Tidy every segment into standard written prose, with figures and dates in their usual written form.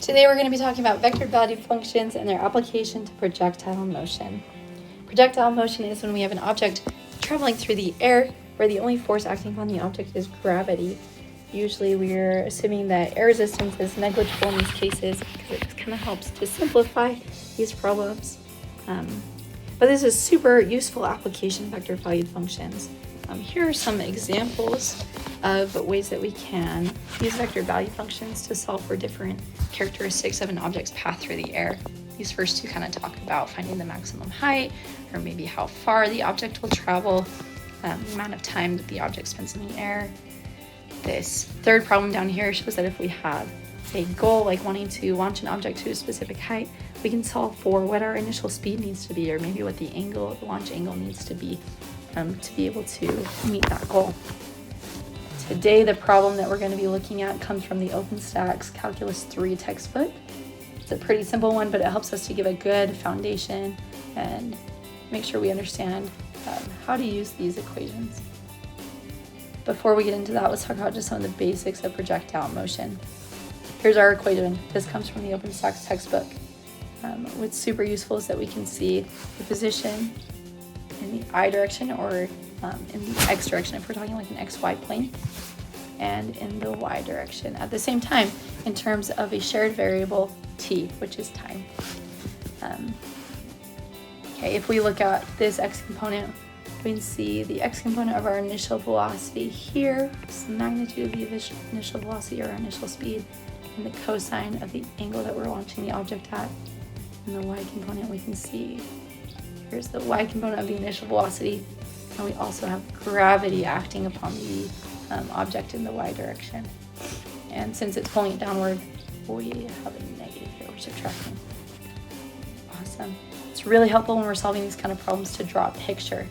Today we're going to be talking about vector value functions and their application to projectile motion. Projectile motion is when we have an object traveling through the air where the only force acting upon the object is gravity. Usually we're assuming that air resistance is negligible in these cases because it kind of helps to simplify these problems. But this is super useful application of vector valued functions. Here are some examples of ways that we can use vector value functions to solve for different characteristics of an object's path through the air. These first two kind of talk about finding the maximum height, or maybe how far the object will travel, the amount of time that the object spends in the air. This third problem down here shows that if we have a goal like wanting to launch an object to a specific height, we can solve for what our initial speed needs to be, or maybe what the launch angle needs to be able to meet that goal. Today, the problem that we're going to be looking at comes from the OpenStax Calculus 3 textbook. It's a pretty simple one, but it helps us to give a good foundation and make sure we understand how to use these equations. Before we get into that, let's talk about just some of the basics of projectile motion. Here's our equation. This comes from the OpenStax textbook. What's super useful is that we can see the position in the I direction, or in the X direction if we're talking like an XY plane, and in the Y direction at the same time in terms of a shared variable t, which is time. Okay, if we look at this X component, we can see the X component of our initial velocity here is the magnitude of the initial velocity, or our initial speed, and the cosine of the angle that we're launching the object at. And the Y component, we can see here's the Y component of the initial velocity, and we also have gravity acting upon the object in the Y direction. And since it's pulling it downward, we have a negative here, we're subtracting. Awesome. It's really helpful when we're solving these kind of problems to draw a picture.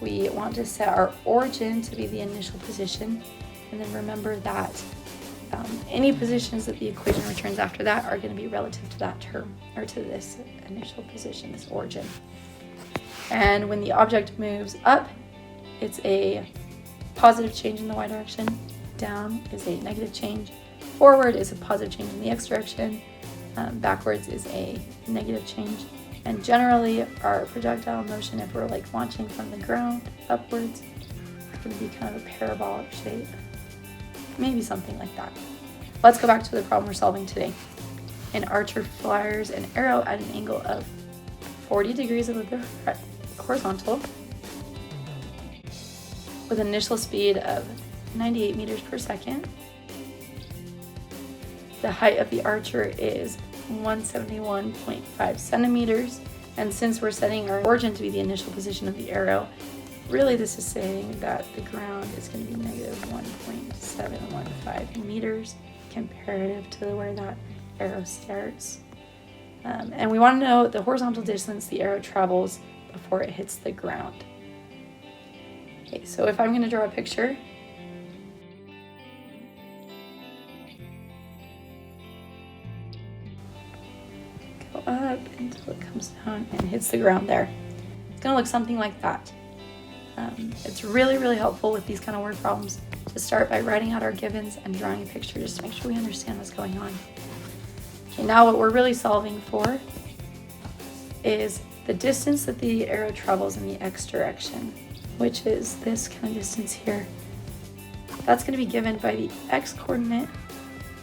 We want to set our origin to be the initial position, and then remember that any positions that the equation returns after that are going to be relative to that term, or to this initial position, this origin. And when the object moves up, it's a positive change in the Y direction, down is a negative change, forward is a positive change in the X direction, backwards is a negative change. And generally our projectile motion, if we're like launching from the ground upwards, it's going to be kind of a parabolic shape, maybe something like that. Let's go back to the problem we're solving today. An archer fires an arrow at an angle of 40 degrees above the horizontal with an initial speed of 98 meters per second. The height of the archer is 171.5 centimeters, and since we're setting our origin to be the initial position of the arrow, really this is saying that the ground is going to be negative 1.715 meters comparative to where that arrow starts. And we want to know the horizontal distance the arrow travels before it hits the ground. Okay, so if I'm going to draw a picture, go up until it comes down and hits the ground there. It's going to look something like that. It's really, really helpful with these kind of word problems to start by writing out our givens and drawing a picture just to make sure we understand what's going on. Okay, now what we're really solving for is the distance that the arrow travels in the X direction, which is this kind of distance here. That's going to be given by the X coordinate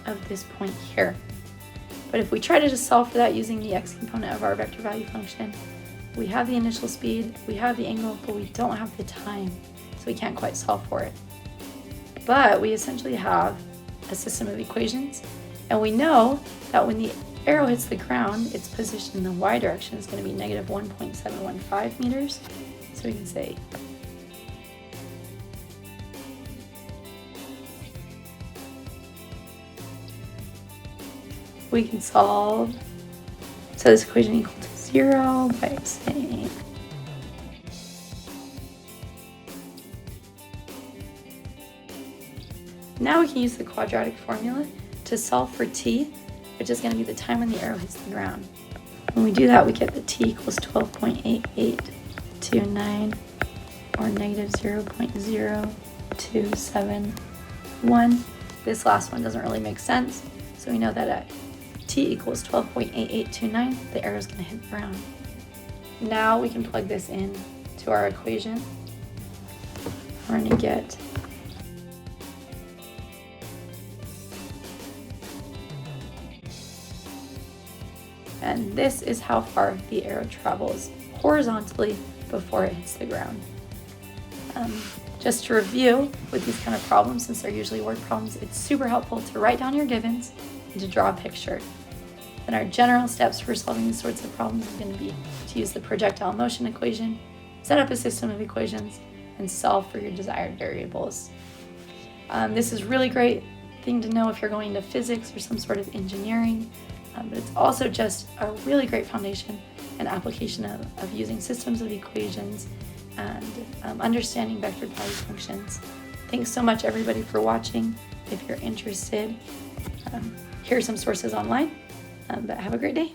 of this point here. But if we try to just solve for that using the X component of our vector value function, we have the initial speed, we have the angle, but we don't have the time, so we can't quite solve for it. But we essentially have a system of equations, and we know that when the arrow hits the ground, its position in the Y direction is going to be negative 1.715 meters. So we can say we can solve, so this equation equal to 0 by saying now we can use the quadratic formula to solve for t, which is going to be the time when the arrow hits the ground. When we do that, we get that t equals 12.8829, or negative 0.0271. This last one doesn't really make sense, so we know that at t equals 12.8829, the arrow is going to hit the ground. Now we can plug this in to our equation. We're going to get and this is how far the arrow travels horizontally before it hits the ground. Just to review with these kind of problems, since they're usually word problems, it's super helpful to write down your givens and to draw a picture. Then our general steps for solving these sorts of problems are going to be to use the projectile motion equation, set up a system of equations, and solve for your desired variables. This is a really great thing to know if you're going to physics or some sort of engineering, but it's also just a really great foundation and application of using systems of equations and understanding vector value functions. Thanks so much, everybody, for watching. If you're interested, here are some sources online, but have a great day.